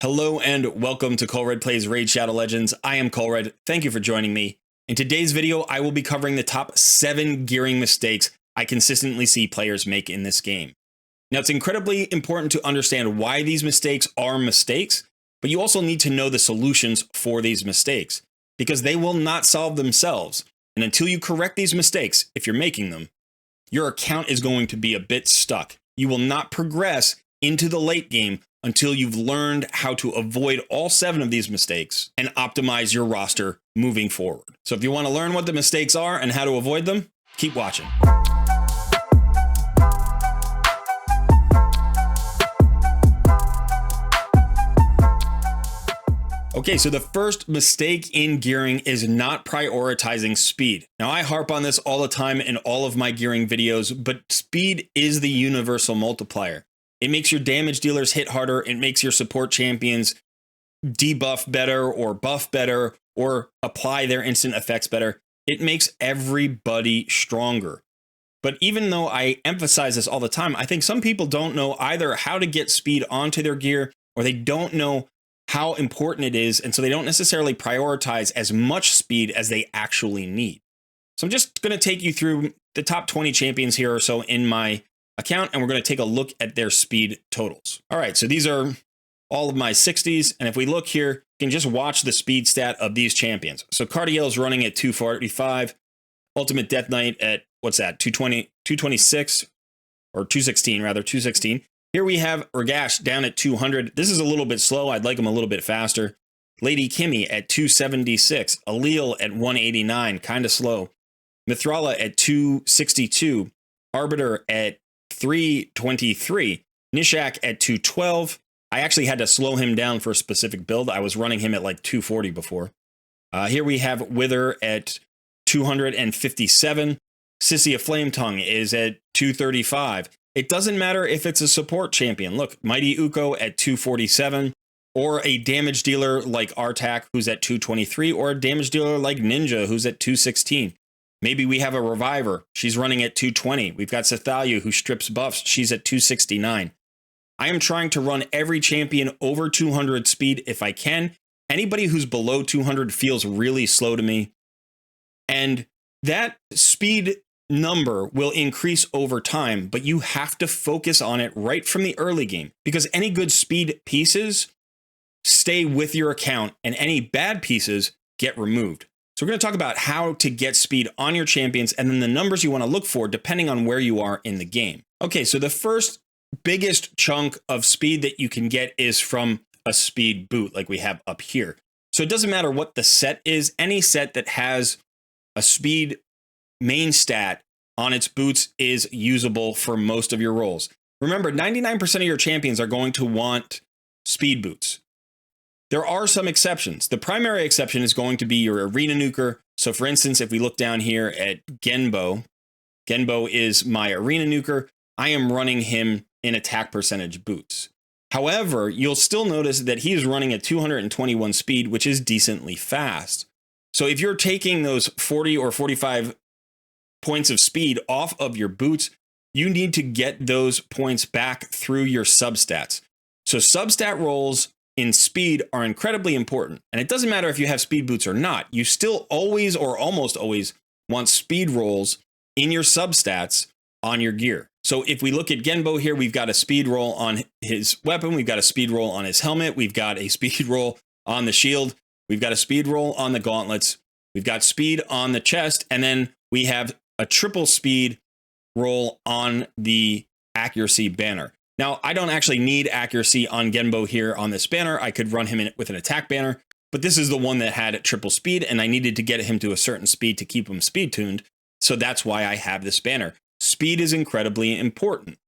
Hello and welcome to Colred Plays Raid Shadow Legends. I am Colred. Thank you for joining me. In today's video, I will be covering the top 7 gearing mistakes I consistently see players make in this game. Now, it's incredibly important to understand why these mistakes are mistakes, but you also need to know the solutions for these mistakes, because they will not solve themselves. And until you correct these mistakes, if you're making them, your account is going to be a bit stuck. You will not progress into the late game until you've learned how to avoid all 7 of these mistakes and optimize your roster moving forward. So if you want to learn what the mistakes are and how to avoid them, keep watching. Okay, so the first mistake in gearing is not prioritizing speed. Now, I harp on this all the time in all of my gearing videos, but speed is the universal multiplier. It makes your damage dealers hit harder. It makes your support champions debuff better or buff better or apply their instant effects better. It makes everybody stronger. But even though I emphasize this all the time, I think some people don't know either how to get speed onto their gear, or they don't know how important it is, and so they don't necessarily prioritize as much speed as they actually need. So I'm just going to take you through the top 20 champions here or so in my account, and we're going to take a look at their speed totals. All right, so these are all of my 60s, and if we look here, you can just watch the speed stat of these champions. So Cardiel is running at 245, Ultimate Death Knight at, what's that, 226, or 216 rather, 216. Here we have Ragash down at 200. This is a little bit slow. I'd like him a little bit faster. Lady Kimmy at 276. Alil at 189, kind of slow. Mithrala at 262. Arbiter at 323. Nishak at 212. I actually had to slow him down for a specific build. I was running him at like 240 before. Here we have Wither at 257. Sissy of Flametongue is at 235. It doesn't matter if it's a support champion. Look, Mighty Uko at 247, or a damage dealer like Artak, who's at 223, or a damage dealer like Ninja, who's at 216. Maybe we have a Reviver. She's running at 220. We've got Sethalia, who strips buffs. She's at 269. I am trying to run every champion over 200 speed if I can. Anybody who's below 200 feels really slow to me. And that speed number will increase over time, but you have to focus on it right from the early game, because any good speed pieces stay with your account and any bad pieces get removed. So we're going to talk about how to get speed on your champions and then the numbers you want to look for depending on where you are in the game. Okay, so the first biggest chunk of speed that you can get is from a speed boot like we have up here. So it doesn't matter what the set is, any set that has a speed main stat on its boots is usable for most of your roles. Remember, 99% of your champions are going to want speed boots. There are some exceptions. The primary exception is going to be your arena nuker. So for instance, if we look down here at Genbo, Genbo is my arena nuker. I am running him in attack percentage boots. However, you'll still notice that he is running at 221 speed, which is decently fast. So if you're taking those 40 or 45 points of speed off of your boots, you need to get those points back through your substats. So substat rolls in speed are incredibly important. And it doesn't matter if you have speed boots or not. You still always or almost always want speed rolls in your substats on your gear. So if we look at Genbo here, we've got a speed roll on his weapon. We've got a speed roll on his helmet. We've got a speed roll on the shield. We've got a speed roll on the gauntlets. We've got speed on the chest. And then we have a triple speed roll on the accuracy banner. Now, I don't actually need accuracy on Genbo here on this banner. I could run him in with an attack banner, but this is the one that had triple speed, and I needed to get him to a certain speed to keep him speed tuned. So that's why I have this banner. Speed is incredibly important.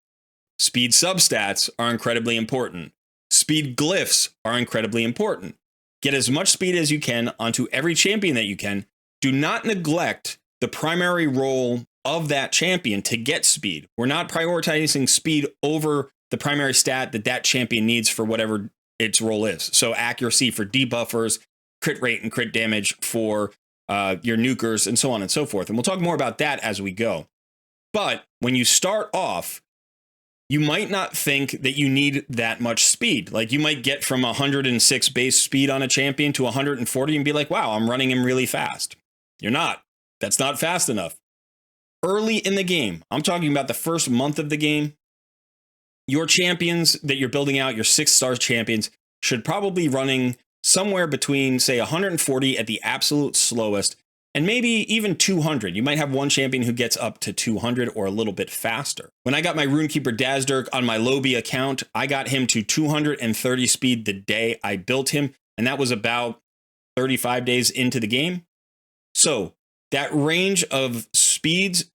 Speed substats are incredibly important. Speed glyphs are incredibly important. Get as much speed as you can onto every champion that you can. Do not neglect the primary role of that champion to get speed. We're not prioritizing speed over the primary stat that that champion needs for whatever its role is. So accuracy for debuffers, crit rate and crit damage for your nukers, and so on and so forth. And we'll talk more about that as we go. But when you start off, you might not think that you need that much speed. Like you might get from 106 base speed on a champion to 140 and be like, wow, I'm running him really fast. You're not. That's not fast enough. Early in the game, I'm talking about the first month of the game, your champions that you're building out, your 6-star champions, should probably be running somewhere between, say, 140 at the absolute slowest, and maybe even 200. You might have one champion who gets up to 200 or a little bit faster. When I got my Runekeeper Dazdurk on my Lobby account, I got him to 230 speed the day I built him, and that was about 35 days into the game. So that range of speeds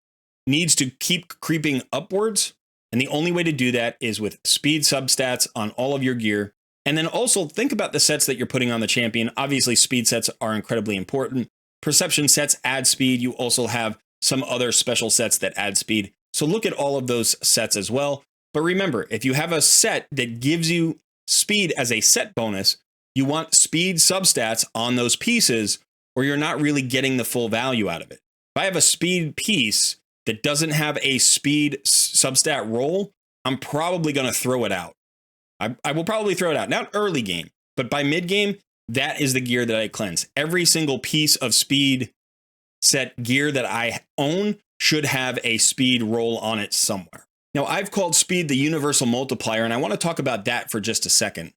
needs to keep creeping upwards, and the only way to do that is with speed substats on all of your gear. And then also think about the sets that you're putting on the champion. Obviously, speed sets are incredibly important. Perception sets add speed. You also have some other special sets that add speed. So look at all of those sets as well. But remember, if you have a set that gives you speed as a set bonus, you want speed substats on those pieces, or you're not really getting the full value out of it. If I have a speed piece that doesn't have a speed substat roll, I'm probably going to throw it out. I will probably throw it out, not early game, but by mid game, that is the gear that I cleanse. Every single piece of speed set gear that I own should have a speed roll on it somewhere. Now, I've called speed the universal multiplier, and I want to talk about that for just a second.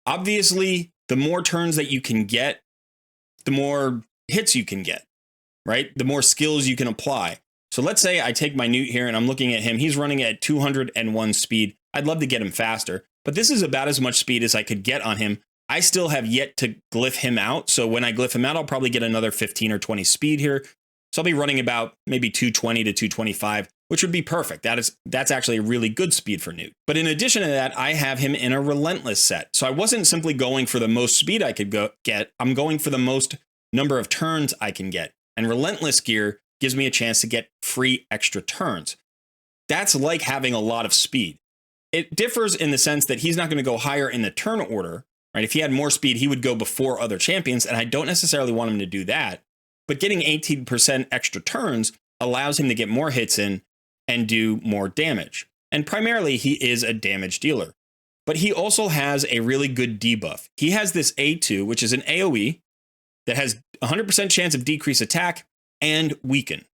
Obviously, the more turns that you can get, the more hits you can get, right? The more skills you can apply. So let's say I take my Newt here and I'm looking at him. He's running at 201 speed. I'd love to get him faster, but this is about as much speed as I could get on him. I still have yet to glyph him out. So when I glyph him out, I'll probably get another 15 or 20 speed here. So I'll be running about maybe 220 to 225, which would be perfect. That's actually a really good speed for Newt. But in addition to that, I have him in a relentless set. So I wasn't simply going for the most speed I could get. I'm going for the most number of turns I can get. And relentless gear gives me a chance to get free extra turns. That's like having a lot of speed. It differs in the sense that he's not going to go higher in the turn order, right? If he had more speed, he would go before other champions, and I don't necessarily want him to do that. But getting 18% extra turns allows him to get more hits in and do more damage. And primarily, he is a damage dealer. But he also has a really good debuff. He has this A2, which is an AoE that has 100% chance of decrease attack and weaken.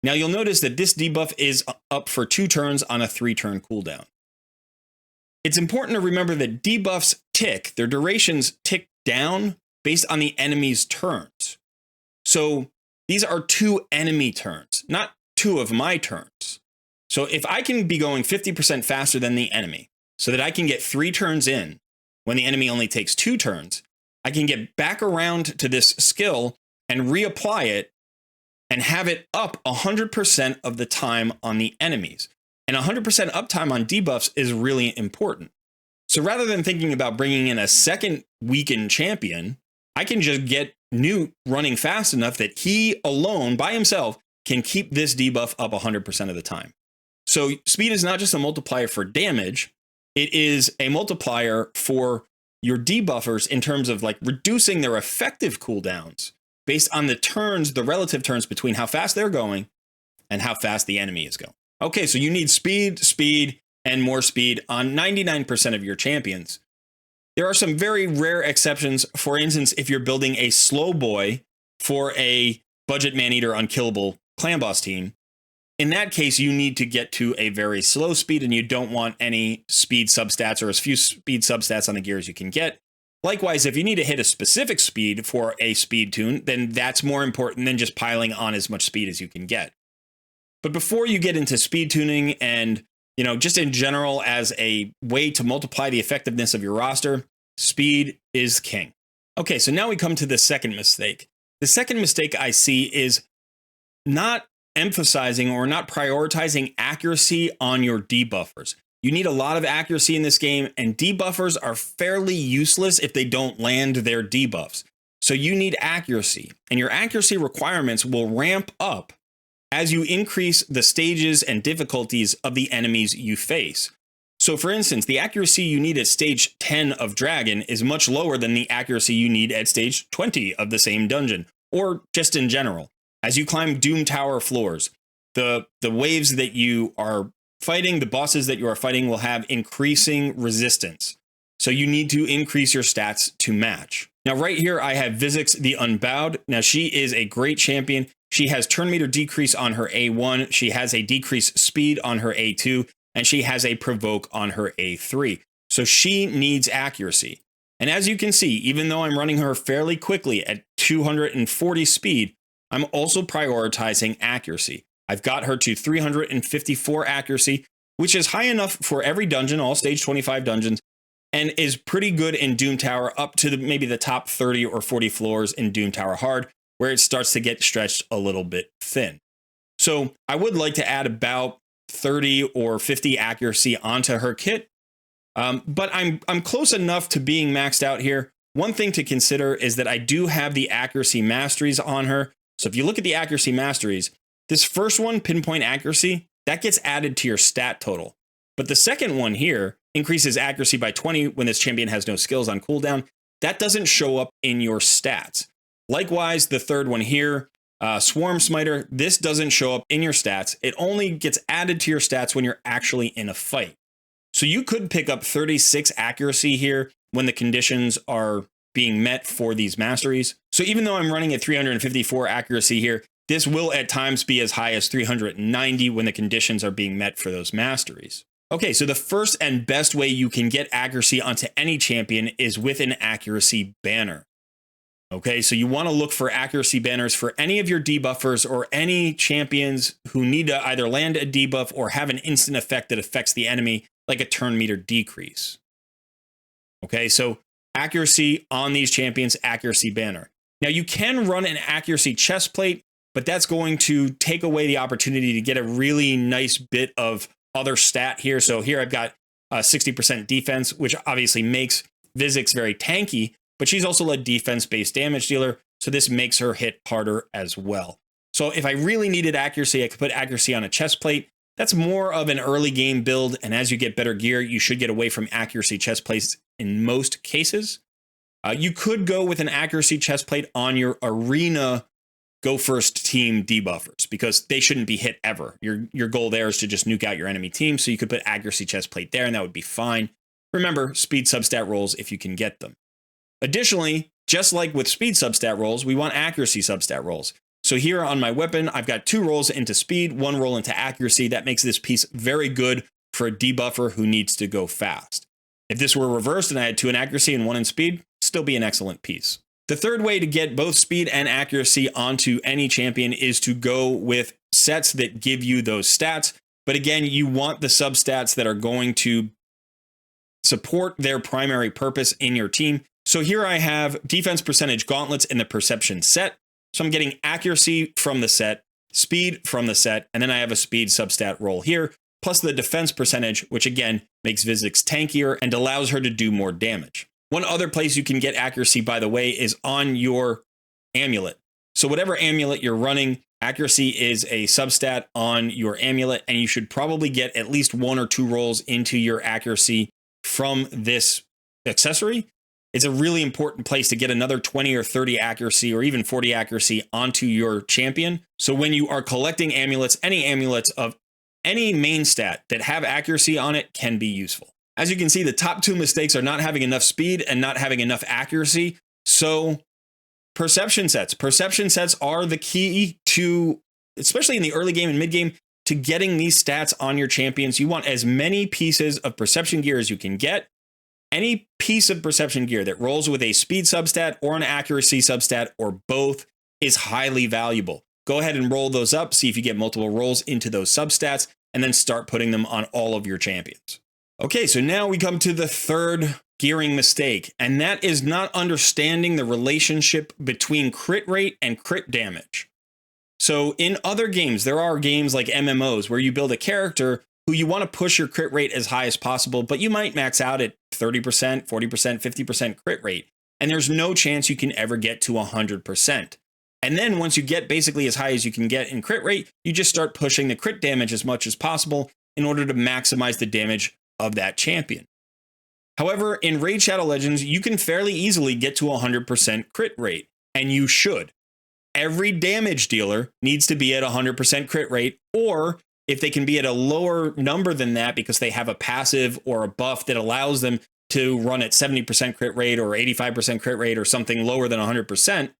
Now, you'll notice that this debuff is up for 2 turns on a 3-turn cooldown. It's important to remember that debuffs tick, their durations tick down based on the enemy's turns. So these are 2 enemy turns, not 2 of my turns. So if I can be going 50% faster than the enemy so that I can get 3 turns in when the enemy only takes 2 turns, I can get back around to this skill and reapply it and have it up 100% of the time on the enemies. And 100% uptime on debuffs is really important. So rather than thinking about bringing in a second weakened champion, I can just get Newt running fast enough that he alone, by himself, can keep this debuff up 100% of the time. So speed is not just a multiplier for damage, it is a multiplier for your debuffers in terms of like reducing their effective cooldowns based on the turns, the relative turns between how fast they're going and how fast the enemy is going. Okay, so you need speed, speed, and more speed on 99% of your champions. There are some very rare exceptions. For instance, if you're building a slow boy for a budget man-eater unkillable clan boss team, in that case, you need to get to a very slow speed and you don't want any speed substats or as few speed substats on the gear as you can get. Likewise, if you need to hit a specific speed for a speed tune, then that's more important than just piling on as much speed as you can get. But before you get into speed tuning and, just in general as a way to multiply the effectiveness of your roster, speed is king. Okay, so now we come to the second mistake. The second mistake I see is not emphasizing or not prioritizing accuracy on your debuffers. You need a lot of accuracy in this game, and debuffers are fairly useless if they don't land their debuffs. So you need accuracy, and your accuracy requirements will ramp up as you increase the stages and difficulties of the enemies you face. So for instance, the accuracy you need at stage 10 of Dragon is much lower than the accuracy you need at stage 20 of the same dungeon, or just in general. As you climb Doom Tower floors, the waves that you are fighting, the bosses that you are fighting will have increasing resistance. So you need to increase your stats to match. Now, right here, I have Vizix the Unbowed. Now, she is a great champion. She has turn meter decrease on her A1. She has a decreased speed on her A2, and she has a provoke on her A3. So she needs accuracy. And as you can see, even though I'm running her fairly quickly at 240 speed, I'm also prioritizing accuracy. I've got her to 354 accuracy, which is high enough for every dungeon, all stage 25 dungeons, and is pretty good in Doom Tower up to maybe the top 30 or 40 floors in Doom Tower Hard, where it starts to get stretched a little bit thin. So I would like to add about 30 or 50 accuracy onto her kit, but I'm close enough to being maxed out here. One thing to consider is that I do have the accuracy masteries on her. So if you look at the accuracy masteries, this first one, pinpoint accuracy, that gets added to your stat total. But the second one here increases accuracy by 20 when this champion has no skills on cooldown. That doesn't show up in your stats. Likewise, the third one here, Swarm Smiter, this doesn't show up in your stats. It only gets added to your stats when you're actually in a fight. So you could pick up 36 accuracy here when the conditions are being met for these masteries. So even though I'm running at 354 accuracy here, this will at times be as high as 390 when the conditions are being met for those masteries. Okay, so the first and best way you can get accuracy onto any champion is with an accuracy banner. Okay, so you want to look for accuracy banners for any of your debuffers or any champions who need to either land a debuff or have an instant effect that affects the enemy, like a turn meter decrease. Okay, so accuracy on these champions, accuracy banner. Now you can run an accuracy chest plate, but that's going to take away the opportunity to get a really nice bit of other stat here. So here I've got 60% defense, which obviously makes Vizix very tanky, but she's also a defense-based damage dealer, so this makes her hit harder as well. So if I really needed accuracy, I could put accuracy on a chest plate. That's more of an early game build, and as you get better gear, you should get away from accuracy chest plates in most cases. You could go with an accuracy chest plate on your arena go first team debuffers, because they shouldn't be hit ever. Your goal there is to just nuke out your enemy team, so you could put accuracy chest plate there, and that would be fine. Remember, speed substat rolls if you can get them. Additionally, just like with speed substat rolls, we want accuracy substat rolls. So here on my weapon, I've got 2 rolls into speed, 1 roll into accuracy. That makes this piece very good for a debuffer who needs to go fast. If this were reversed and I had 2 in accuracy and 1 in speed, still be an excellent piece. The third way to get both speed and accuracy onto any champion is to go with sets that give you those stats. But again, you want the substats that are going to support their primary purpose in your team. So here I have defense percentage gauntlets in the perception set. So I'm getting accuracy from the set, speed from the set, and then I have a speed substat roll here, plus the defense percentage, which again makes Vizix tankier and allows her to do more damage. One other place you can get accuracy, by the way, is on your amulet. So whatever amulet you're running, accuracy is a substat on your amulet, and you should probably get at least 1 or 2 rolls into your accuracy from this accessory. It's a really important place to get another 20 or 30 accuracy or even 40 accuracy onto your champion. So when you are collecting amulets, any amulets of any main stat that have accuracy on it can be useful. As you can see, the top 2 mistakes are not having enough speed and not having enough accuracy. So perception sets. Perception sets are the key to, especially in the early game and mid game, to getting these stats on your champions. You want as many pieces of perception gear as you can get. Any piece of perception gear that rolls with a speed substat or an accuracy substat or both is highly valuable. Go ahead and roll those up, see if you get multiple rolls into those substats, and then start putting them on all of your champions. Okay, so now we come to the third gearing mistake, and that is not understanding the relationship between crit rate and crit damage. So in other games, there are games like MMOs where you build a character who you want to push your crit rate as high as possible, but you might max out at 30%, 40%, 50% crit rate, and there's no chance you can ever get to 100%. And then once you get basically as high as you can get in crit rate, you just start pushing the crit damage as much as possible in order to maximize the damage of that champion. However, in Raid Shadow Legends, you can fairly easily get to 100% crit rate, and you should. Every damage dealer needs to be at 100% crit rate, or if they can be at a lower number than that because they have a passive or a buff that allows them to run at 70% crit rate or 85% crit rate or something lower than 100%,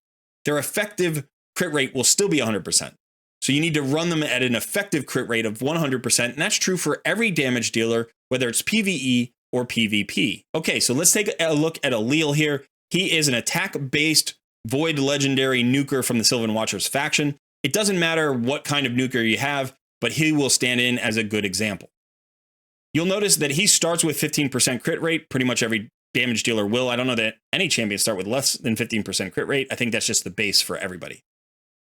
their effective crit rate will still be 100%. So you need to run them at an effective crit rate of 100%. And that's true for every damage dealer, whether it's PvE or PvP. Okay, so let's take a look at Alil here. He is an attack-based Void Legendary nuker from the Sylvan Watchers faction. It doesn't matter what kind of nuker you have, but he will stand in as a good example. You'll notice that he starts with 15% crit rate. Pretty much every damage dealer will. I don't know that any champions start with less than 15% crit rate. I think that's just the base for everybody.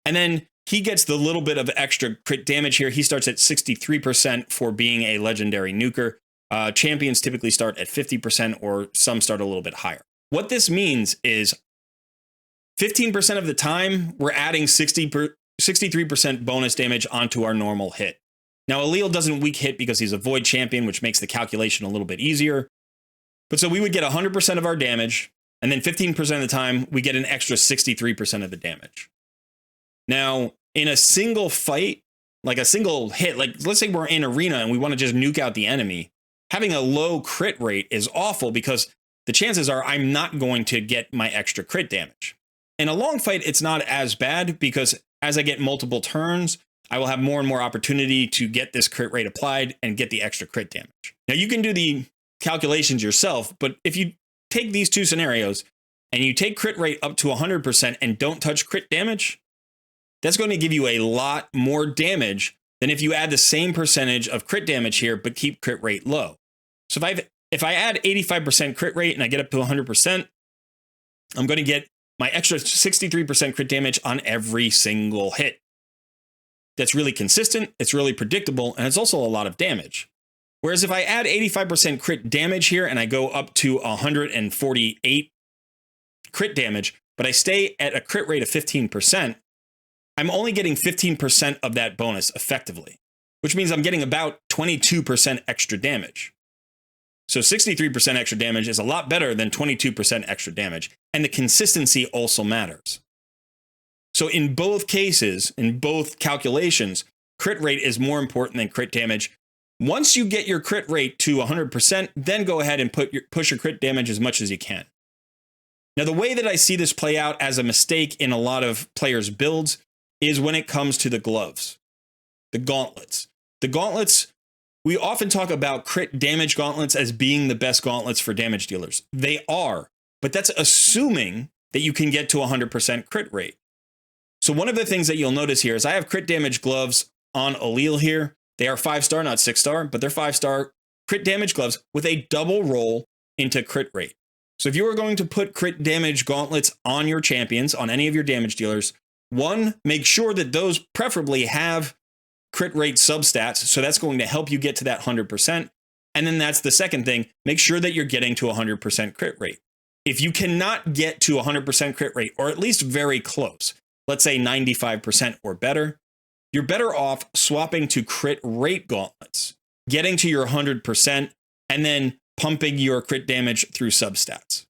And then he gets the little bit of extra crit damage here. He starts at 63% for being a legendary nuker. Champions typically start at 50% or some start a little bit higher. What this means is 15% of the time, we're adding 63% bonus damage onto our normal hit. Now, Alil doesn't weak hit because he's a void champion, which makes the calculation a little bit easier. But so we would get 100% of our damage, and then 15% of the time, we get an extra 63% of the damage. Now, in a single fight, like a single hit, like let's say we're in arena and we want to just nuke out the enemy, having a low crit rate is awful because the chances are I'm not going to get my extra crit damage. In a long fight, it's not as bad because as I get multiple turns, I will have more and more opportunity to get this crit rate applied and get the extra crit damage. Now, you can do the calculations yourself, but if you take these two scenarios and you take crit rate up to 100% and don't touch crit damage, that's going to give you a lot more damage than if you add the same percentage of crit damage here, but keep crit rate low. So if I add 85% crit rate and I get up to 100%, I'm going to get my extra 63% crit damage on every single hit. That's really consistent, it's really predictable, and it's also a lot of damage. Whereas if I add 85% crit damage here and I go up to 148 crit damage, but I stay at a crit rate of 15%, I'm only getting 15% of that bonus effectively, which means I'm getting about 22% extra damage. So 63% extra damage is a lot better than 22% extra damage, and the consistency also matters. So in both cases, in both calculations, crit rate is more important than crit damage. Once you get your crit rate to 100%, then go ahead and push your crit damage as much as you can. Now, the way that I see this play out as a mistake in a lot of players' builds is when it comes to the gloves, the gauntlets. The gauntlets, we often talk about crit damage gauntlets as being the best gauntlets for damage dealers. They are, but that's assuming that you can get to 100% crit rate. So one of the things that you'll notice here is I have crit damage gloves on Alil here. They are 5-star, not 6-star, but they're 5-star crit damage gloves with a double roll into crit rate. So if you are going to put crit damage gauntlets on your champions, on any of your damage dealers, one, make sure that those preferably have crit rate substats. So that's going to help you get to that 100%. And then that's the second thing. Make sure that you're getting to 100% crit rate. If you cannot get to 100% crit rate, or at least very close, let's say 95% or better, you're better off swapping to crit rate gauntlets, getting to your 100%, and then pumping your crit damage through substats.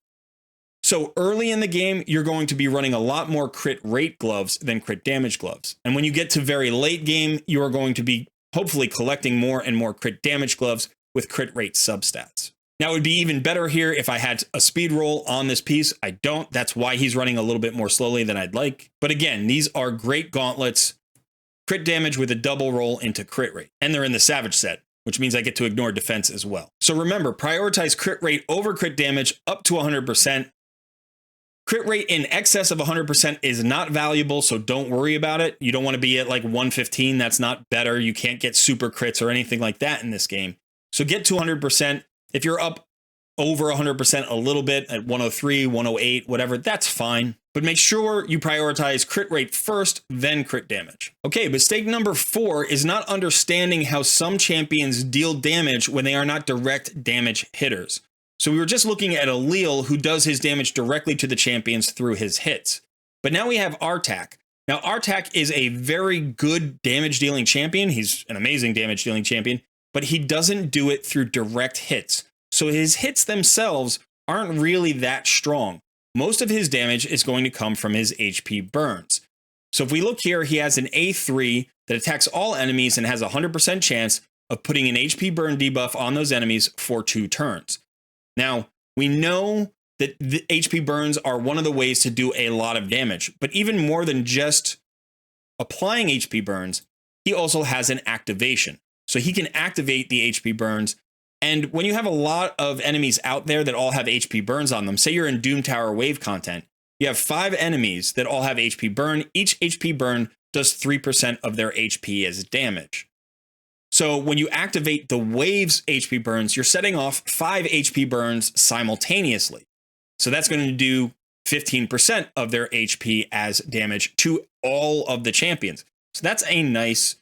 So early in the game, you're going to be running a lot more crit rate gloves than crit damage gloves. And when you get to very late game, you are going to be hopefully collecting more and more crit damage gloves with crit rate substats. Now, it would be even better here if I had a speed roll on this piece. I don't. That's why he's running a little bit more slowly than I'd like. But again, these are great gauntlets. Crit damage with a double roll into crit rate. And they're in the Savage set, which means I get to ignore defense as well. So remember, prioritize crit rate over crit damage up to 100%. Crit rate in excess of 100% is not valuable, so don't worry about it. You don't want to be at like 115. That's not better. You can't get super crits or anything like that in this game. So get to 100%. If you're up over 100% a little bit at 103, 108, whatever, that's fine. But make sure you prioritize crit rate first, then crit damage. Okay, mistake number 4 is not understanding how some champions deal damage when they are not direct damage hitters. So we were just looking at Alil, who does his damage directly to the champions through his hits. But now we have Artak. Now, Artak is a very good damage dealing champion. He's an amazing damage dealing champion, but he doesn't do it through direct hits. So his hits themselves aren't really that strong. Most of his damage is going to come from his HP burns. So if we look here, he has an A3 that attacks all enemies and has a 100% chance of putting an HP burn debuff on those enemies for 2 turns. Now, we know that the HP burns are one of the ways to do a lot of damage, but even more than just applying HP burns, he also has an activation. So he can activate the HP burns. And when you have a lot of enemies out there that all have HP burns on them, say you're in Doom Tower wave content, you have 5 enemies that all have HP burn. Each HP burn does 3% of their HP as damage. So when you activate the wave's HP burns, you're setting off 5 HP burns simultaneously. So that's going to do 15% of their HP as damage to all of the champions. So that's a nice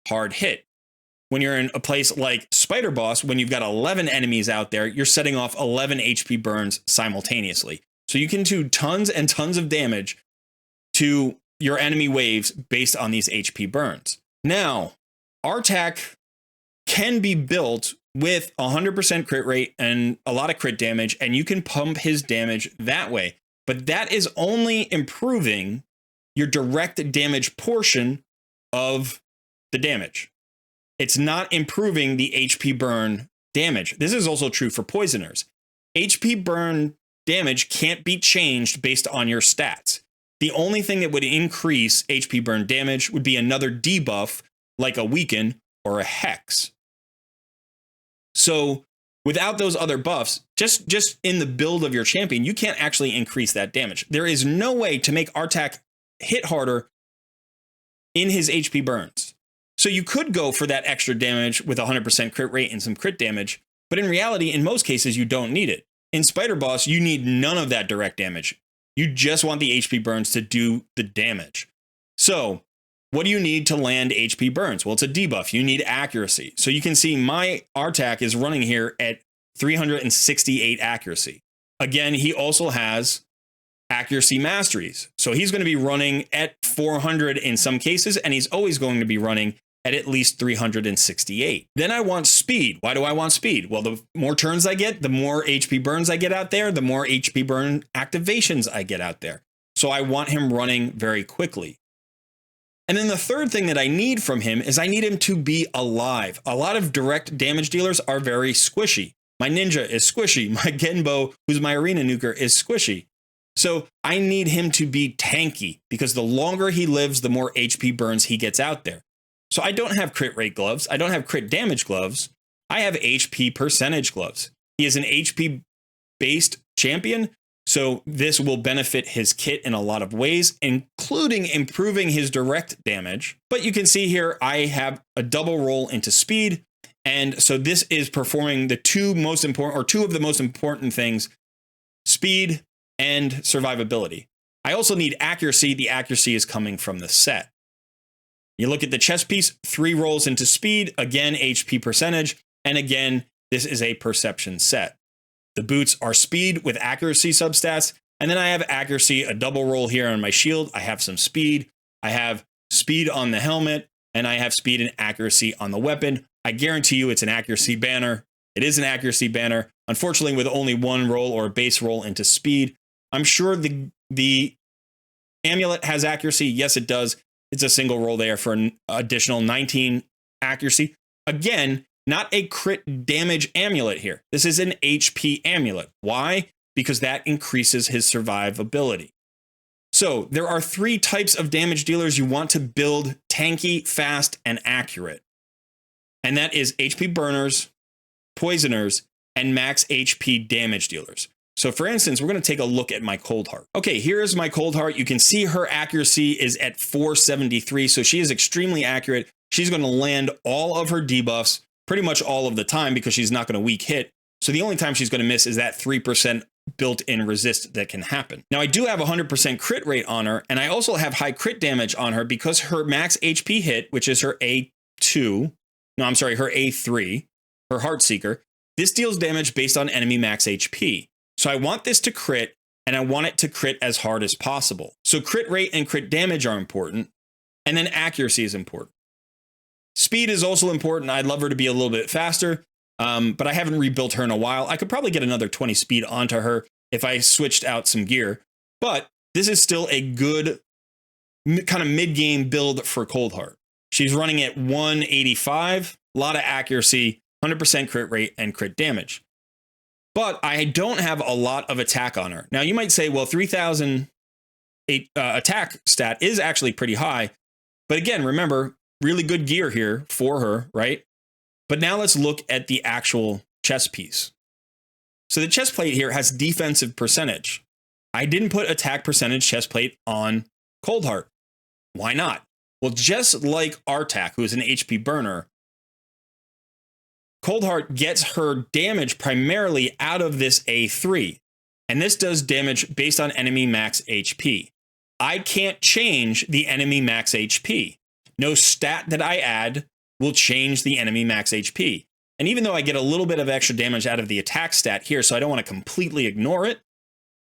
hard hit. When you're in a place like Spider Boss, when you've got 11 enemies out there, you're setting off 11 HP burns simultaneously. So you can do tons and tons of damage to your enemy waves based on these HP burns. Now, Artak can be built with 100% crit rate and a lot of crit damage, and you can pump his damage that way. But that is only improving your direct damage portion of the damage. It's not improving the HP burn damage. This is also true for poisoners. HP burn damage can't be changed based on your stats. The only thing that would increase HP burn damage would be another debuff like a weaken or a hex. So without those other buffs, just in the build of your champion, you can't actually increase that damage. There is no way to make Artak hit harder in his HP burns. So you could go for that extra damage with 100% crit rate and some crit damage, but in reality, in most cases, you don't need it. In Spider Boss, you need none of that direct damage. You just want the HP burns to do the damage. So what do you need to land HP burns? Well, it's a debuff. You need accuracy. So you can see my Artak is running here at 368 accuracy. Again, he also has accuracy masteries. So he's going to be running at 400 in some cases, and he's always going to be running at least 368. Then I want speed. Why do I want speed? Well, the more turns I get, the more HP burns I get out there, the more HP burn activations I get out there. So I want him running very quickly. And then the third thing that I need from him is I need him to be alive. A lot of direct damage dealers are very squishy. My Ninja is squishy. My Genbo, who's my arena nuker, is squishy. So I need him to be tanky because the longer he lives, the more HP burns he gets out there. So I don't have crit rate gloves. I don't have crit damage gloves. I have HP percentage gloves. He is an HP based champion. So this will benefit his kit in a lot of ways, including improving his direct damage. But you can see here, I have a double roll into speed. And so this is performing the two of the most important things, speed and survivability. I also need accuracy. The accuracy is coming from the set. You look at the chest piece, 3 rolls into speed, again, HP percentage. And again, this is a perception set. The boots are speed with accuracy substats. And then I have accuracy, a double roll here on my shield. I have some speed. I have speed on the helmet, and I have speed and accuracy on the weapon. I guarantee you it's an accuracy banner. It is an accuracy banner. Unfortunately, with only 1 roll or a base roll into speed. I'm sure the amulet has accuracy. Yes, it does. It's a single roll there for an additional 19 accuracy. Again, not a crit damage amulet here. This is an HP amulet. Why? Because that increases his survivability. So there are 3 types of damage dealers you want to build tanky, fast, and accurate. And that is HP burners, poisoners, and max HP damage dealers. So for instance, we're going to take a look at my Coldheart. Okay, here's my Coldheart. You can see her accuracy is at 473. So she is extremely accurate. She's going to land all of her debuffs pretty much all of the time because she's not going to weak hit. So the only time she's going to miss is that 3% built-in resist that can happen. Now I do have 100% crit rate on her, and I also have high crit damage on her because her max HP hit, which is her A3, her Heartseeker, this deals damage based on enemy max HP. So I want this to crit, and I want it to crit as hard as possible. So crit rate and crit damage are important, and then accuracy is important. Speed is also important. I'd love her to be a little bit faster, but I haven't rebuilt her in a while. I could probably get another 20 speed onto her if I switched out some gear, but this is still a good kind of mid-game build for Coldheart. She's running at 185, a lot of accuracy, 100% crit rate, and crit damage. But I don't have a lot of attack on her. Now, you might say, well, 3,000 attack stat is actually pretty high. But again, remember, really good gear here for her, right? But now let's look at the actual chest piece. So the chest plate here has defensive percentage. I didn't put attack percentage chest plate on Coldheart. Why not? Well, just like Artak, who is an HP burner, Coldheart gets her damage primarily out of this A3. And this does damage based on enemy max HP. I can't change the enemy max HP. No stat that I add will change the enemy max HP. And even though I get a little bit of extra damage out of the attack stat here, so I don't want to completely ignore it,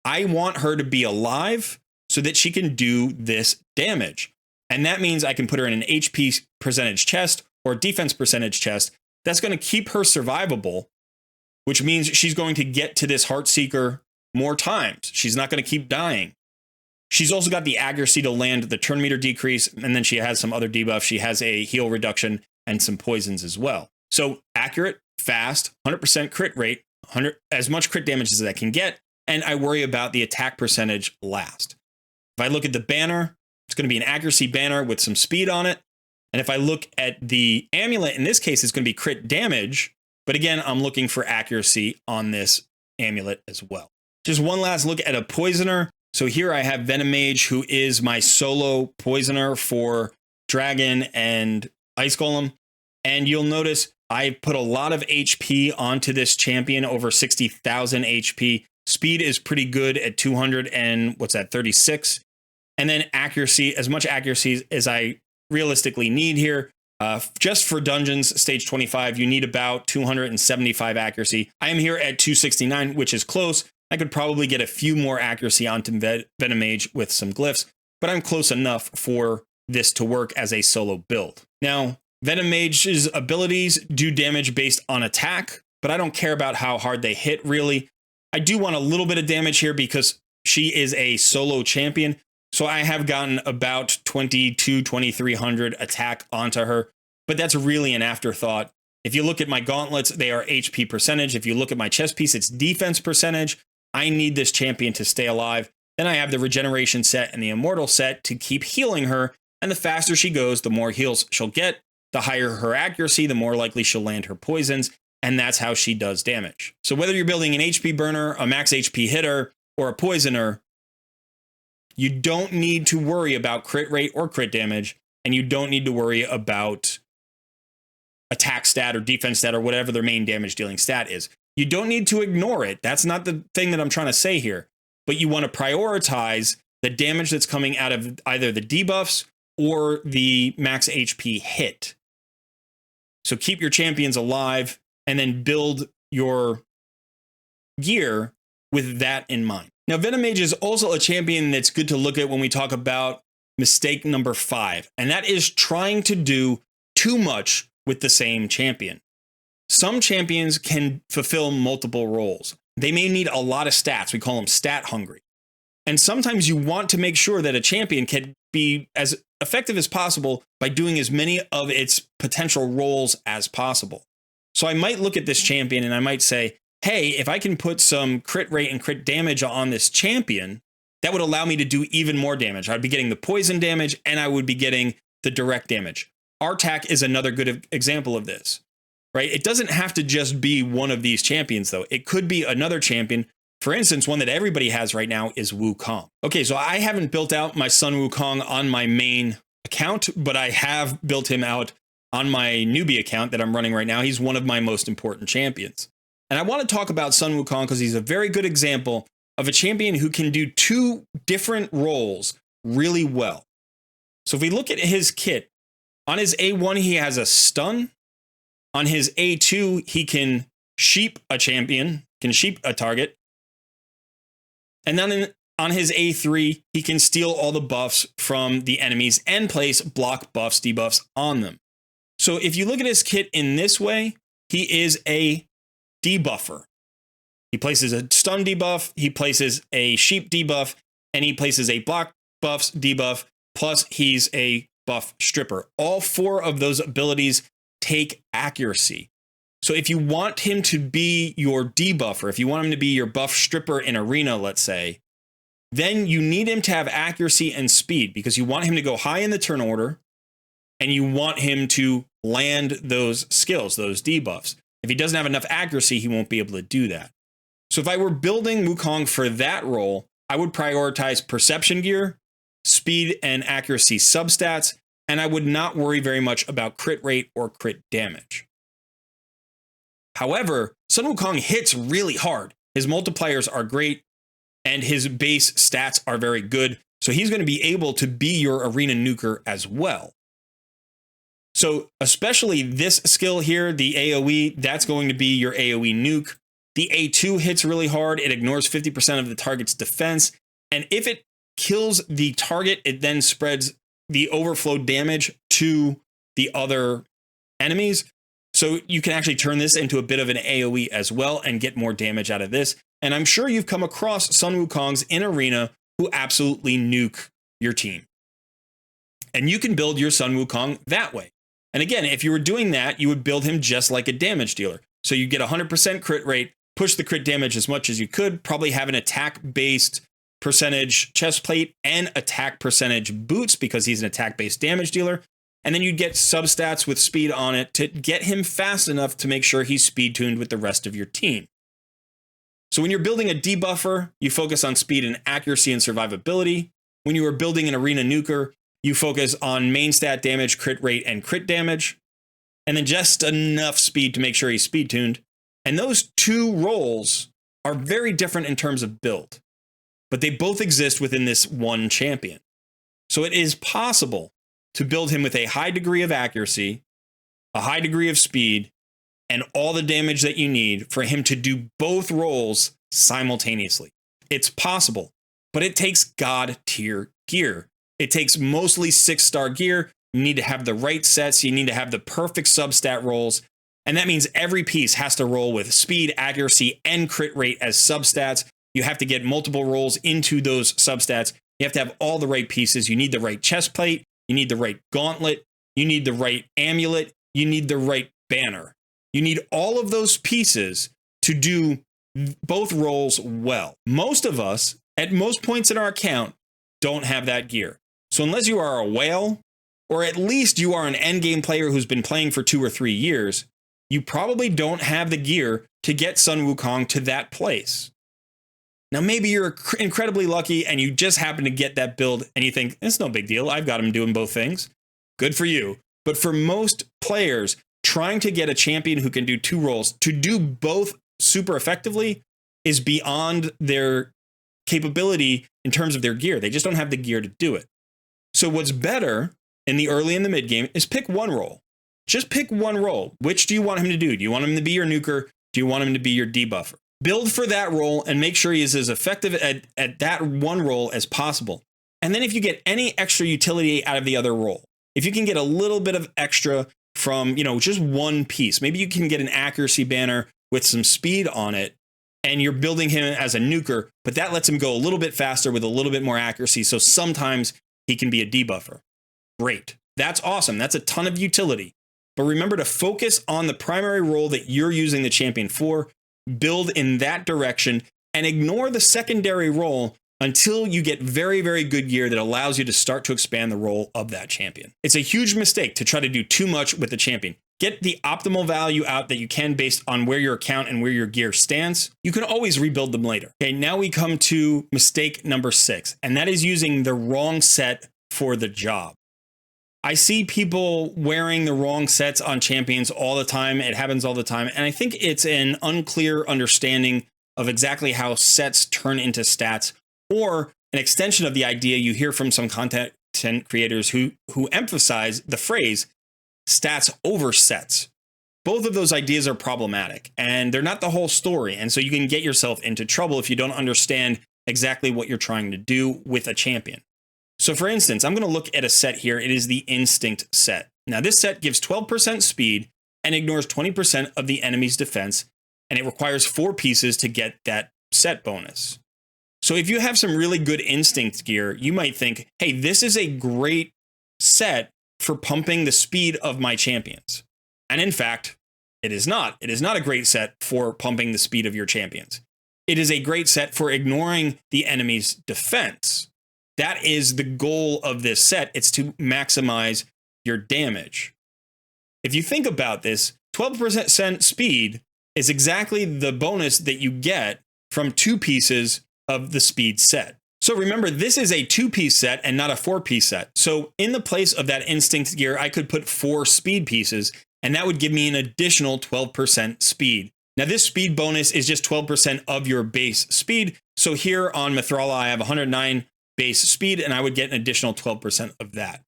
I want her to be alive so that she can do this damage. And that means I can put her in an HP percentage chest or defense percentage chest. That's going to keep her survivable, which means she's going to get to this Heartseeker more times. She's not going to keep dying. She's also got the accuracy to land the turn meter decrease, and then she has some other debuffs. She has a heal reduction and some poisons as well. So accurate, fast, 100% crit rate, as much crit damage as I can get, and I worry about the attack percentage last. If I look at the banner, it's going to be an accuracy banner with some speed on it. And if I look at the amulet, in this case, it's going to be crit damage. But again, I'm looking for accuracy on this amulet as well. Just one last look at a poisoner. So here I have Venomage, who is my solo poisoner for Dragon and Ice Golem. And you'll notice I put a lot of HP onto this champion, over 60,000 HP. Speed is pretty good at 200 and what's that, 36. And then accuracy, as much accuracy as I realistically need here. Just for dungeons, stage 25, you need about 275 accuracy. I am here at 269, which is close. I could probably get a few more accuracy onto Venomage with some glyphs, but I'm close enough for this to work as a solo build. Now, Venomage's abilities do damage based on attack, but I don't care about how hard they hit, really. I do want a little bit of damage here because she is a solo champion. So I have gotten about 2,300 attack onto her, but that's really an afterthought. If you look at my gauntlets, they are HP percentage. If you look at my chest piece, it's defense percentage. I need this champion to stay alive. Then I have the regeneration set and the immortal set to keep healing her. And the faster she goes, the more heals she'll get. The higher her accuracy, the more likely she'll land her poisons. And that's how she does damage. So whether you're building an HP burner, a max HP hitter, or a poisoner, you don't need to worry about crit rate or crit damage, and you don't need to worry about attack stat or defense stat or whatever their main damage dealing stat is. You don't need to ignore it. That's not the thing that I'm trying to say here. But you want to prioritize the damage that's coming out of either the debuffs or the max HP hit. So keep your champions alive and then build your gear with that in mind. Now, Venomage is also a champion that's good to look at when we talk about mistake number 5, and that is trying to do too much with the same champion. Some champions can fulfill multiple roles. They may need a lot of stats. We call them stat hungry. And sometimes you want to make sure that a champion can be as effective as possible by doing as many of its potential roles as possible. So I might look at this champion and I might say, hey, if I can put some crit rate and crit damage on this champion, that would allow me to do even more damage. I'd be getting the poison damage and I would be getting the direct damage. Artak is another good example of this, right? It doesn't have to just be one of these champions, though. It could be another champion. For instance, one that everybody has right now is Wukong. Okay, so I haven't built out my Sun Wukong on my main account, but I have built him out on my newbie account that I'm running right now. He's one of my most important champions. And I want to talk about Sun Wukong because he's a very good example of a champion who can do two different roles really well. So if we look at his kit, on his A1, he has a stun. On his A2, he can sheep a champion, can sheep a target. And then on his A3, he can steal all the buffs from the enemies and place block buffs, debuffs on them. So if you look at his kit in this way, he is a debuffer. He places a stun debuff, he places a sheep debuff, and he places a block buffs debuff, plus he's a buff, stripper. All 4 of those abilities take accuracy. So if you want him to be your debuffer, if you want him to be your buff stripper in arena, let's say, then you need him to have accuracy and speed, because you want him to go high in the turn order and you want him to land those skills, those debuffs. If he doesn't have enough accuracy, he won't be able to do that. So if I were building Wukong for that role, I would prioritize perception gear, speed and accuracy substats, and I would not worry very much about crit rate or crit damage. However, Sun Wukong hits really hard. His multipliers are great, and his base stats are very good, so he's going to be able to be your arena nuker as well. So especially this skill here, the AoE, that's going to be your AoE nuke. The A2 hits really hard. It ignores 50% of the target's defense, and if it kills the target, it then spreads the overflow damage to the other enemies. So you can actually turn this into a bit of an AoE as well and get more damage out of this. And I'm sure you've come across Sun Wukongs in arena who absolutely nuke your team. And you can build your Sun Wukong that way. And again, if you were doing that, you would build him just like a damage dealer. So you get 100% crit rate, push the crit damage as much as you could, probably have an attack-based percentage chest plate and attack percentage boots because he's an attack-based damage dealer. And then you'd get substats with speed on it to get him fast enough to make sure he's speed tuned with the rest of your team. So when you're building a debuffer, you focus on speed and accuracy and survivability. When you are building an arena nuker, you focus on main stat damage, crit rate, and crit damage. And then just enough speed to make sure he's speed tuned. And those 2 roles are very different in terms of build, but they both exist within this one champion. So it is possible to build him with a high degree of accuracy, a high degree of speed, and all the damage that you need for him to do both roles simultaneously. It's possible, but it takes God tier gear. It takes mostly 6-star gear. You need to have the right sets. You need to have the perfect substat rolls. And that means every piece has to roll with speed, accuracy, and crit rate as substats. You have to get multiple rolls into those substats. You have to have all the right pieces. You need the right chest plate. You need the right gauntlet. You need the right amulet. You need the right banner. You need all of those pieces to do both roles well. Most of us, at most points in our account, don't have that gear. So unless you are a whale, or at least you are an endgame player who's been playing for 2 or 3 years, you probably don't have the gear to get Sun Wukong to that place. Now, maybe you're incredibly lucky and you just happen to get that build and you think, it's no big deal, I've got him doing both things. Good for you. But for most players, trying to get a champion who can do 2 roles to do both super effectively is beyond their capability in terms of their gear. They just don't have the gear to do it. So what's better in the early and the mid game is pick one role. Just pick one role. Which do you want him to do? Do you want him to be your nuker? Do you want him to be your debuffer? Build for that role and make sure he is as effective at that one role as possible. And then if you get any extra utility out of the other role, if you can get a little bit of extra from, just one piece, maybe you can get an accuracy banner with some speed on it and you're building him as a nuker, but that lets him go a little bit faster with a little bit more accuracy. So sometimes he can be a debuffer. Great. That's awesome. That's a ton of utility. But remember to focus on the primary role that you're using the champion for, build in that direction, and ignore the secondary role until you get very, very good gear that allows you to start to expand the role of that champion. It's a huge mistake to try to do too much with the champion. Get the optimal value out that you can based on where your account and where your gear stands. You can always rebuild them later. Okay, now we come to mistake number 6, and that is using the wrong set for the job. I see people wearing the wrong sets on champions all the time. It happens all the time. And I think it's an unclear understanding of exactly how sets turn into stats, or an extension of the idea you hear from some content creators who emphasize the phrase stats over sets. Both of those ideas are problematic and they're not the whole story. And so you can get yourself into trouble if you don't understand exactly what you're trying to do with a champion. So for instance, I'm going to look at a set here. It is the Instinct set. Now this set gives 12% speed and ignores 20% of the enemy's defense, and it requires 4 pieces to get that set bonus. So if you have some really good Instinct gear, you might think, hey, this is a great set for pumping the speed of my champions. And in fact, it is not. It is not a great set for pumping the speed of your champions. It is a great set for ignoring the enemy's defense. That is the goal of this set. It's to maximize your damage. If you think about this, 12% speed is exactly the bonus that you get from 2 pieces of the speed set. So remember, this is a 2-piece set and not a 4-piece set. So in the place of that instinct gear, I could put 4 speed pieces, and that would give me an additional 12% speed. Now, this speed bonus is just 12% of your base speed. So here on Mithrala, I have 109 base speed, and I would get an additional 12% of that.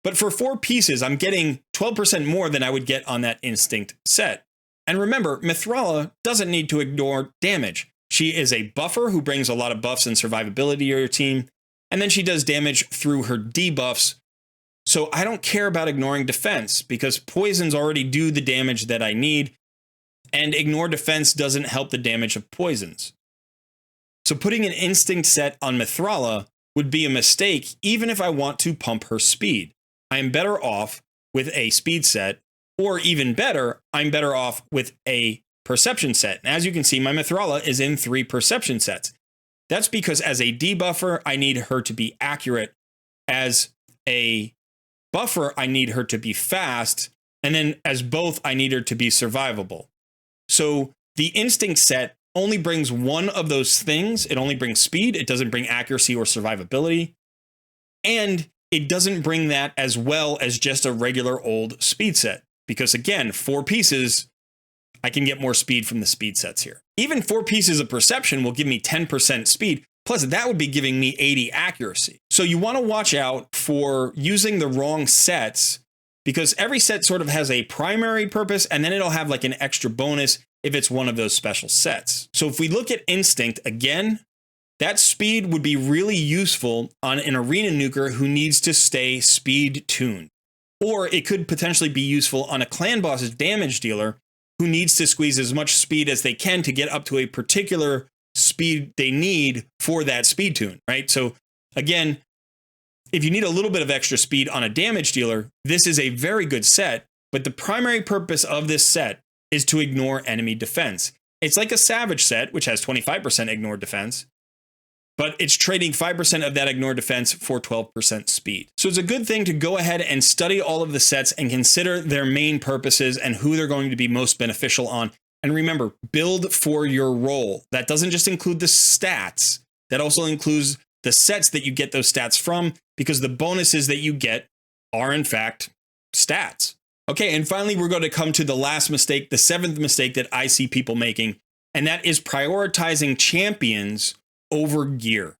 But for 4 pieces, I'm getting 12% more than I would get on that instinct set. And remember, Mithrala doesn't need to ignore damage. She is a buffer who brings a lot of buffs and survivability to your team, and then she does damage through her debuffs. So I don't care about ignoring defense because poisons already do the damage that I need, and ignore defense doesn't help the damage of poisons. So putting an instinct set on Mithrala would be a mistake even if I want to pump her speed. I am better off with a speed set, or even better, I'm better off with a perception set. And as you can see, my Mithrala is in 3 perception sets. That's because as a debuffer, I need her to be accurate. As a buffer, I need her to be fast. And then as both, I need her to be survivable. So the instinct set only brings one of those things. It only brings speed. It doesn't bring accuracy or survivability. And it doesn't bring that as well as just a regular old speed set. Because again, 4 pieces, I can get more speed from the speed sets here. Even 4 pieces of perception will give me 10% speed. Plus, that would be giving me 80 accuracy. So you want to watch out for using the wrong sets, because every set sort of has a primary purpose, and then it'll have like an extra bonus if it's one of those special sets. So if we look at Instinct again, that speed would be really useful on an arena nuker who needs to stay speed tuned. Or it could potentially be useful on a clan boss's damage dealer who needs to squeeze as much speed as they can to get up to a particular speed they need for that speed tune, right? So again, if you need a little bit of extra speed on a damage dealer, this is a very good set, but the primary purpose of this set is to ignore enemy defense. It's like a Savage set, which has 25% ignore defense, but it's trading 5% of that ignore defense for 12% speed. So it's a good thing to go ahead and study all of the sets and consider their main purposes and who they're going to be most beneficial on. And remember, build for your role. That doesn't just include the stats. That also includes the sets that you get those stats from, because the bonuses that you get are in fact stats. Okay, and finally, we're going to come to the last mistake, the 7th mistake that I see people making, and that is prioritizing champions over gear.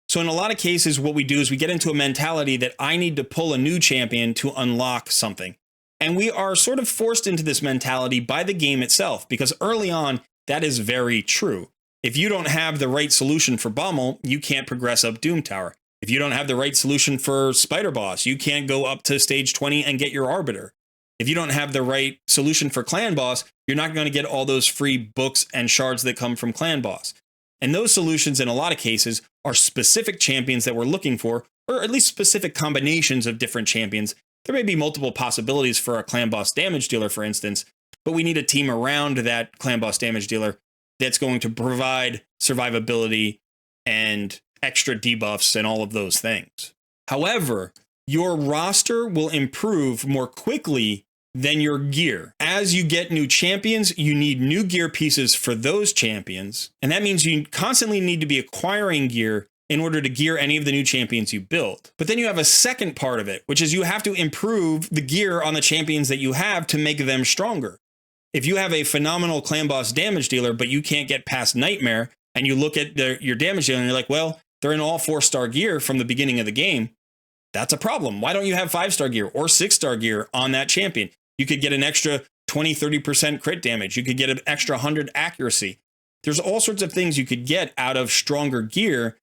So in a lot of cases, what we do is we get into a mentality that I need to pull a new champion to unlock something. And we are sort of forced into this mentality by the game itself, because early on, that is very true. If you don't have the right solution for Bommel, you can't progress up Doom Tower. If you don't have the right solution for Spider Boss, you can't go up to stage 20 and get your Arbiter. If you don't have the right solution for Clan Boss, you're not going to get all those free books and shards that come from Clan Boss. And those solutions, in a lot of cases, are specific champions that we're looking for, or at least specific combinations of different champions. There may be multiple possibilities for a Clan Boss damage dealer, for instance, but we need a team around that Clan Boss damage dealer that's going to provide survivability and extra debuffs and all of those things. However, your roster will improve more quickly than your gear. As you get new champions, you need new gear pieces for those champions. And that means you constantly need to be acquiring gear in order to gear any of the new champions you build. But then you have a second part of it, which is you have to improve the gear on the champions that you have to make them stronger. If you have a phenomenal Clan Boss damage dealer, but you can't get past Nightmare, and you look at your damage dealer and you're like, well, they're in all 4-star gear from the beginning of the game, that's a problem. Why don't you have 5-star gear or 6-star gear on that champion? You could get an extra 20-30% crit damage. You could get an extra 100 accuracy. There's all sorts of things you could get out of stronger gear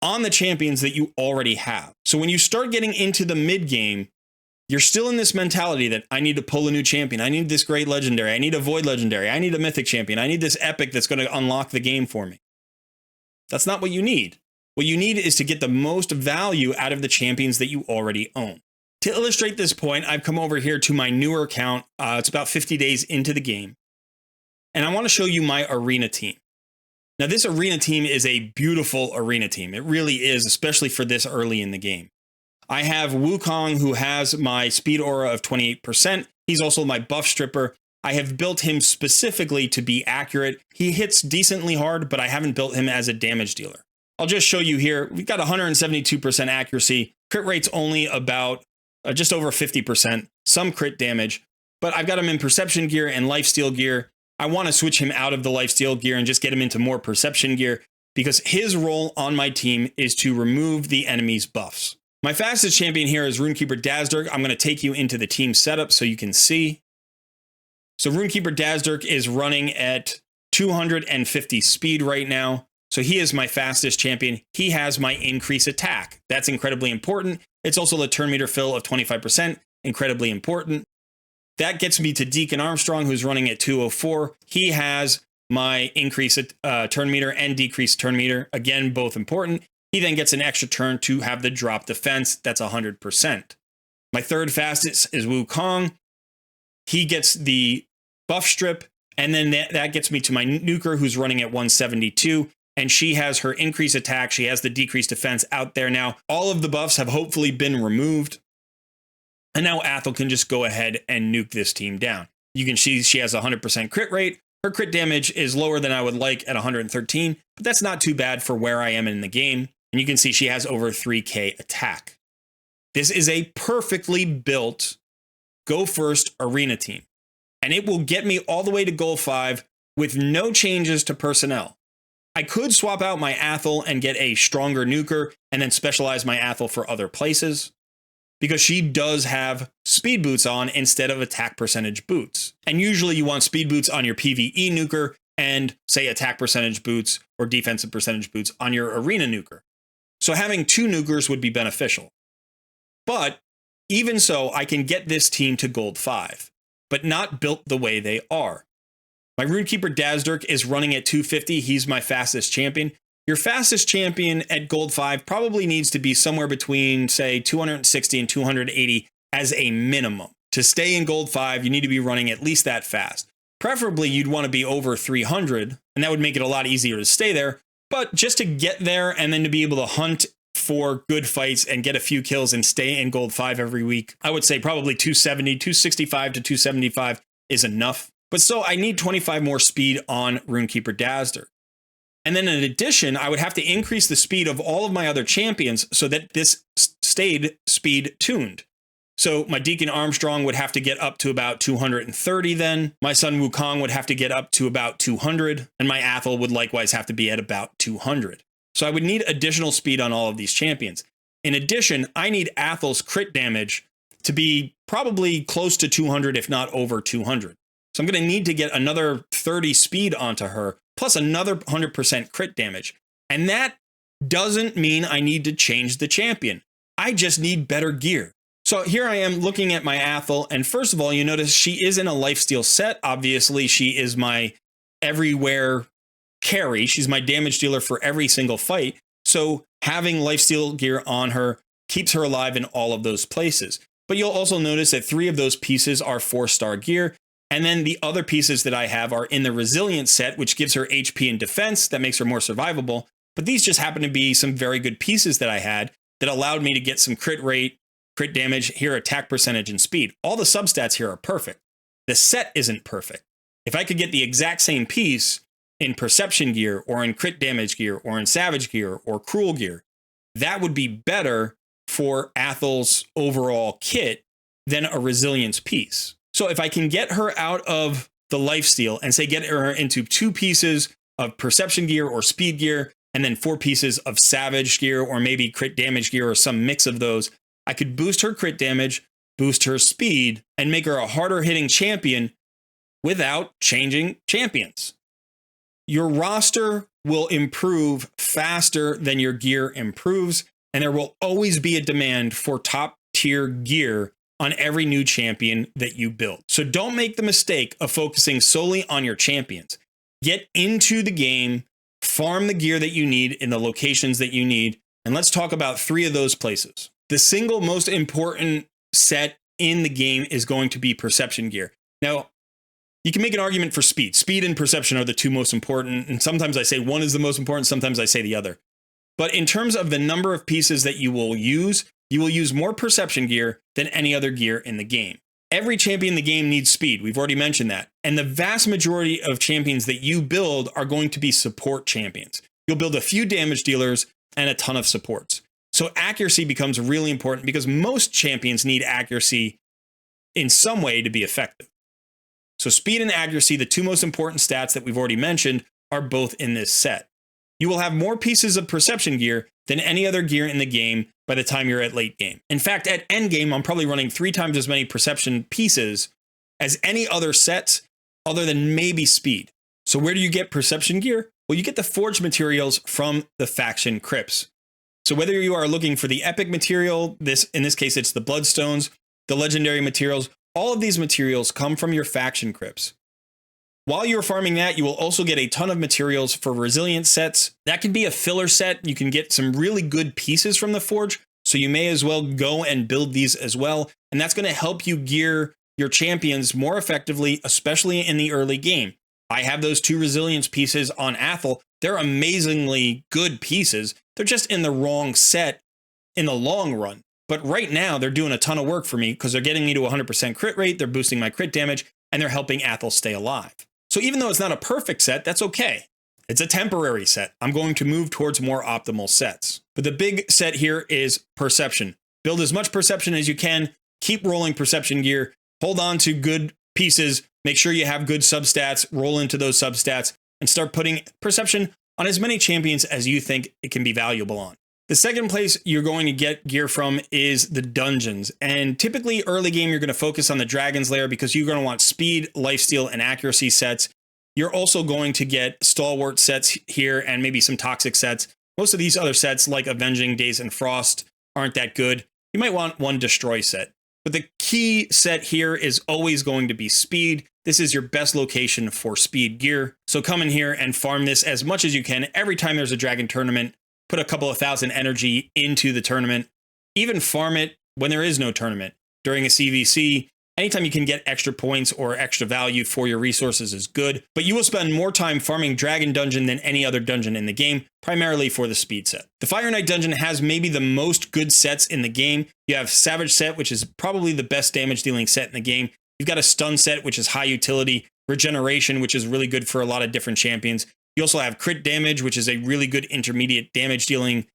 on the champions that you already have. So when you start getting into the mid game, you're still in this mentality that I need to pull a new champion. I need this great legendary. I need a void legendary. I need a mythic champion. I need this epic that's going to unlock the game for me. That's not what you need. What you need is to get the most value out of the champions that you already own. To illustrate this point, I've come over here to my newer account. It's about 50 days into the game. And I want to show you my arena team. Now, this arena team is a beautiful arena team. It really is, especially for this early in the game. I have Wukong, who has my speed aura of 28%. He's also my buff stripper. I have built him specifically to be accurate. He hits decently hard, but I haven't built him as a damage dealer. I'll just show you here. We've got 172% accuracy. Crit rate's only about just over 50%, some crit damage, but I've got him in perception gear and lifesteal gear. I want to switch him out of the lifesteal gear and just get him into more perception gear because his role on my team is to remove the enemy's buffs. My fastest champion here is Runekeeper Dazdurk. I'm going to take you into the team setup so you can see. So Runekeeper Dazdurk is running at 250 speed right now. So he is my fastest champion. He has my increase attack. That's incredibly important. It's also the turn meter fill of 25%, incredibly important. That gets me to Deacon Armstrong, who's running at 204. He has my increase turn meter and decrease turn meter. Again, both important. He then gets an extra turn to have the drop defense. That's 100%. My third fastest is Wukong. He gets the buff strip, and then that gets me to my nuker, who's running at 172. And she has her increased attack. She has the decreased defense out there now. All of the buffs have hopefully been removed. And now Athel can just go ahead and nuke this team down. You can see she has a 100% crit rate. Her crit damage is lower than I would like at 113, but that's not too bad for where I am in the game. And you can see she has over 3k attack. This is a perfectly built go first arena team. And it will get me all the way to goal 5 with no changes to personnel. I could swap out my Athel and get a stronger nuker and then specialize my Athel for other places because she does have speed boots on instead of attack percentage boots. And usually you want speed boots on your PvE nuker and say attack percentage boots or defensive percentage boots on your arena nuker. So having two nukers would be beneficial. But even so, I can get this team to gold 5, but not built the way they are. My Runekeeper Dazdurk is running at 250. He's my fastest champion. Your fastest champion at gold 5 probably needs to be somewhere between, say, 260 and 280 as a minimum. To stay in gold 5, you need to be running at least that fast. Preferably, you'd want to be over 300, and that would make it a lot easier to stay there. But just to get there and then to be able to hunt for good fights and get a few kills and stay in gold 5 every week, I would say probably 270, 265 to 275 is enough. But so I need 25 more speed on Runekeeper Dazdurk. And then in addition, I would have to increase the speed of all of my other champions so that this stayed speed tuned. So my Deacon Armstrong would have to get up to about 230 then. My son Wukong would have to get up to about 200. And my Athel would likewise have to be at about 200. So I would need additional speed on all of these champions. In addition, I need Athel's crit damage to be probably close to 200, if not over 200. So I'm going to need to get another 30 speed onto her, plus another 100% crit damage. And that doesn't mean I need to change the champion. I just need better gear. So here I am looking at my Athel, and first of all, you notice she is in a lifesteal set. Obviously, she is my everywhere carry. She's my damage dealer for every single fight. So having lifesteal gear on her keeps her alive in all of those places. But you'll also notice that 3 of those pieces are 4-star gear. And then the other pieces that I have are in the resilience set, which gives her HP and defense. That makes her more survivable. But these just happen to be some very good pieces that I had that allowed me to get some crit rate, crit damage, here attack percentage, and speed. All the substats here are perfect. The set isn't perfect. If I could get the exact same piece in perception gear or in crit damage gear or in savage gear or cruel gear, that would be better for Athel's overall kit than a resilience piece. So if I can get her out of the lifesteal and say get her into 2 pieces of perception gear or speed gear, and then 4 pieces of savage gear or maybe crit damage gear or some mix of those, I could boost her crit damage, boost her speed, and make her a harder hitting champion without changing champions. Your roster will improve faster than your gear improves, and there will always be a demand for top tier gear on every new champion that you build. So don't make the mistake of focusing solely on your champions. Get into the game, farm the gear that you need in the locations that you need, and let's talk about 3 of those places. The single most important set in the game is going to be perception gear. Now, you can make an argument for speed. Speed and perception are the two most important. And sometimes I say one is the most important. Sometimes I say the other. But in terms of the number of pieces that you will use more perception gear than any other gear in the game. Every champion in the game needs speed. We've already mentioned that. And the vast majority of champions that you build are going to be support champions. You'll build a few damage dealers and a ton of supports. So accuracy becomes really important because most champions need accuracy in some way to be effective. So speed and accuracy, the two most important stats that we've already mentioned, are both in this set. You will have more pieces of perception gear than any other gear in the game by the time you're at late game. In fact, at end game, I'm probably running 3 times as many perception pieces as any other sets other than maybe speed. So where do you get perception gear? Well, you get the forged materials from the faction crypts. So whether you are looking for the epic material, in this case, it's the bloodstones, the legendary materials, all of these materials come from your faction crypts. While you're farming that, you will also get a ton of materials for resilient sets. That can be a filler set. You can get some really good pieces from the forge, so you may as well go and build these as well. And that's going to help you gear your champions more effectively, especially in the early game. I have those 2 resilience pieces on Athel. They're amazingly good pieces. They're just in the wrong set in the long run. But right now, they're doing a ton of work for me because they're getting me to 100% crit rate, they're boosting my crit damage, and they're helping Athel stay alive. So even though it's not a perfect set, that's okay. It's a temporary set. I'm going to move towards more optimal sets. But the big set here is perception. Build as much perception as you can. Keep rolling perception gear. Hold on to good pieces. Make sure you have good substats. Roll into those substats and start putting perception on as many champions as you think it can be valuable on. The second place you're going to get gear from is the dungeons. And typically early game, you're going to focus on the Dragon's Lair because you're going to want speed, lifesteal, and accuracy sets. You're also going to get stalwart sets here and maybe some toxic sets. Most of these other sets like Avenging Days and Frost aren't that good. You might want one destroy set. But the key set here is always going to be speed. This is your best location for speed gear. So come in here and farm this as much as you can. Every time there's a dragon tournament, put a couple of thousand energy into the tournament. Even farm it when there is no tournament. During a CVC, anytime you can get extra points or extra value for your resources is good. But you will spend more time farming Dragon Dungeon than any other dungeon in the game, primarily for the speed set. The Fire Knight Dungeon has maybe the most good sets in the game. You have Savage set, which is probably the best damage dealing set in the game. You've got a Stun set, which is high utility. Regeneration, which is really good for a lot of different champions. You also have crit damage, which is a really good intermediate damage dealing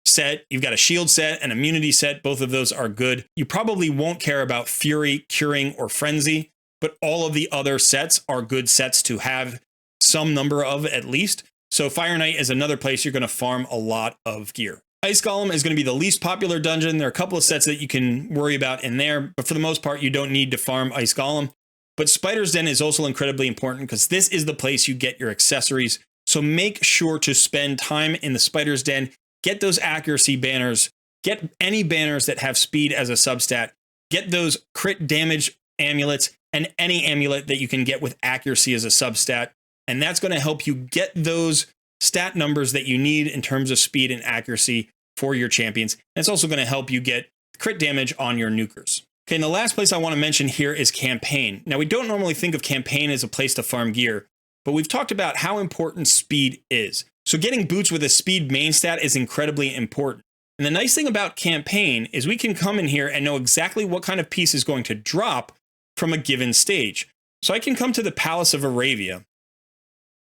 set. You've got a shield set, an immunity set. Both of those are good. You probably won't care about Fury, Curing, or Frenzy, but all of the other sets are good sets to have some number of at least. So Fire Knight is another place you're going to farm a lot of gear. Ice Golem is going to be the least popular dungeon. There are a couple of sets that you can worry about in there, but for the most part, you don't need to farm Ice Golem. But Spider's Den is also incredibly important because this is the place you get your accessories. So make sure to spend time in the Spider's Den, get those accuracy banners, get any banners that have speed as a substat, get those crit damage amulets, and any amulet that you can get with accuracy as a substat. And that's going to help you get those stat numbers that you need in terms of speed and accuracy for your champions. And it's also going to help you get crit damage on your nukers. Okay, and the last place I want to mention here is campaign. Now, we don't normally think of campaign as a place to farm gear, but we've talked about how important speed is. So getting boots with a speed main stat is incredibly important. And the nice thing about campaign is we can come in here and know exactly what kind of piece is going to drop from a given stage. So I can come to the Palace of Aravia.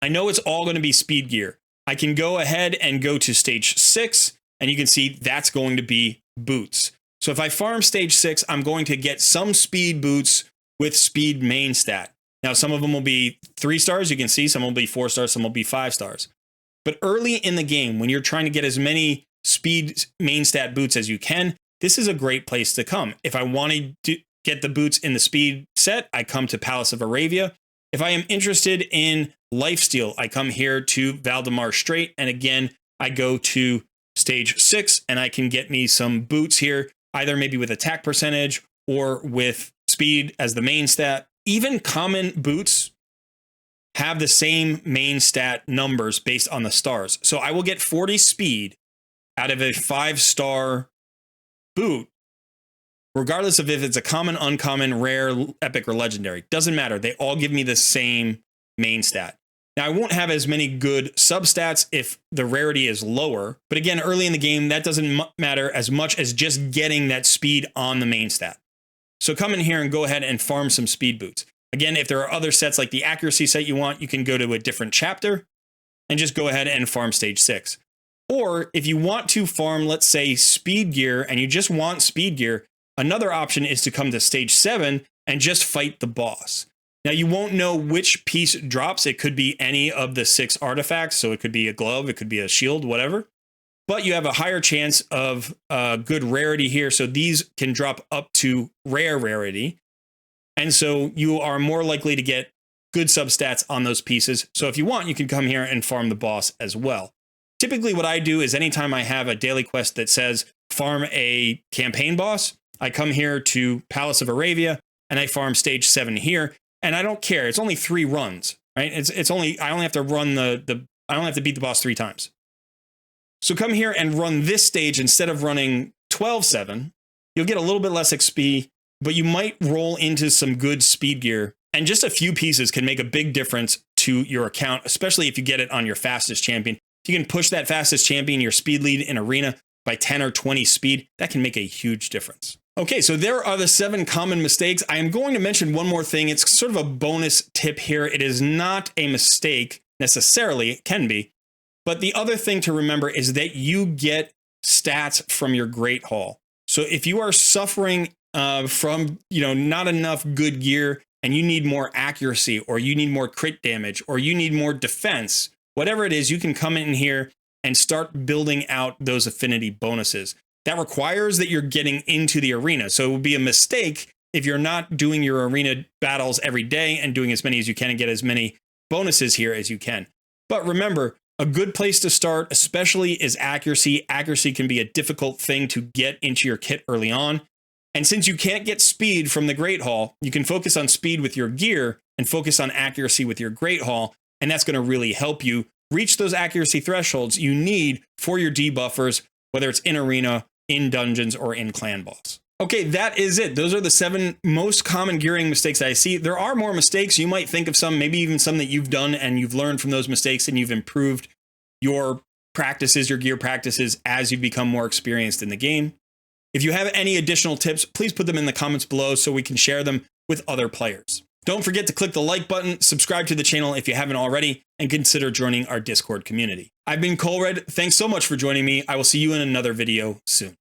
I know it's all going to be speed gear. I can go ahead and go to stage 6, and you can see that's going to be boots. So if I farm stage 6, I'm going to get some speed boots with speed main stat. Now, some of them will be 3 stars. You can see some will be 4 stars, some will be 5 stars. But early in the game, when you're trying to get as many speed main stat boots as you can, this is a great place to come. If I wanted to get the boots in the speed set, I come to Palace of Aravia. If I am interested in lifesteal, I come here to Valdemar Strait. And again, I go to stage 6 and I can get me some boots here, either maybe with attack percentage or with speed as the main stat. Even common boots have the same main stat numbers based on the stars. So I will get 40 speed out of a 5-star boot regardless of if it's a common, uncommon, rare, epic, or legendary. Doesn't matter. They all give me the same main stat. Now, I won't have as many good substats if the rarity is lower. But again, early in the game, that doesn't matter as much as just getting that speed on the main stat. So come in here and go ahead and farm some speed boots. Again, if there are other sets like the accuracy set you want, you can go to a different chapter and just go ahead and farm stage 6. Or if you want to farm, let's say, speed gear, and you just want speed gear, another option is to come to stage 7 and just fight the boss. Now, you won't know which piece drops. It could be any of the 6 artifacts. So it could be a glove, it could be a shield, whatever. But you have a higher chance of good rarity here. So these can drop up to rare rarity. And so you are more likely to get good substats on those pieces. So if you want, you can come here and farm the boss as well. Typically what I do is anytime I have a daily quest that says farm a campaign boss, I come here to Palace of Aravia and I farm stage 7 here. And I don't care. It's only 3 runs, right? I only have to run I only have to beat the boss 3 times. So come here and run this stage instead of running 12-7. You'll get a little bit less XP, but you might roll into some good speed gear. And just a few pieces can make a big difference to your account, especially if you get it on your fastest champion. If you can push that fastest champion, your speed lead in arena, by 10 or 20 speed, that can make a huge difference. Okay, so there are the 7 common mistakes. I am going to mention one more thing. It's sort of a bonus tip here. It is not a mistake necessarily, it can be. But the other thing to remember is that you get stats from your Great Hall. So if you are suffering from, not enough good gear and you need more accuracy, or you need more crit damage, or you need more defense, whatever it is, you can come in here and start building out those affinity bonuses. That requires that you're getting into the arena. So it would be a mistake if you're not doing your arena battles every day and doing as many as you can and get as many bonuses here as you can. But remember, a good place to start, especially, is accuracy. Accuracy can be a difficult thing to get into your kit early on. And since you can't get speed from the Great Hall, you can focus on speed with your gear and focus on accuracy with your Great Hall. And that's going to really help you reach those accuracy thresholds you need for your debuffers, whether it's in arena, in dungeons, or in clan boss. Okay, that is it. Those are the 7 most common gearing mistakes I see. There are more mistakes. You might think of some, maybe even some that you've done and you've learned from those mistakes and you've improved your practices, your gear practices, as you become more experienced in the game. If you have any additional tips, please put them in the comments below so we can share them with other players. Don't forget to click the like button, subscribe to the channel if you haven't already, and consider joining our Discord community. I've been Colred. Thanks so much for joining me. I will see you in another video soon.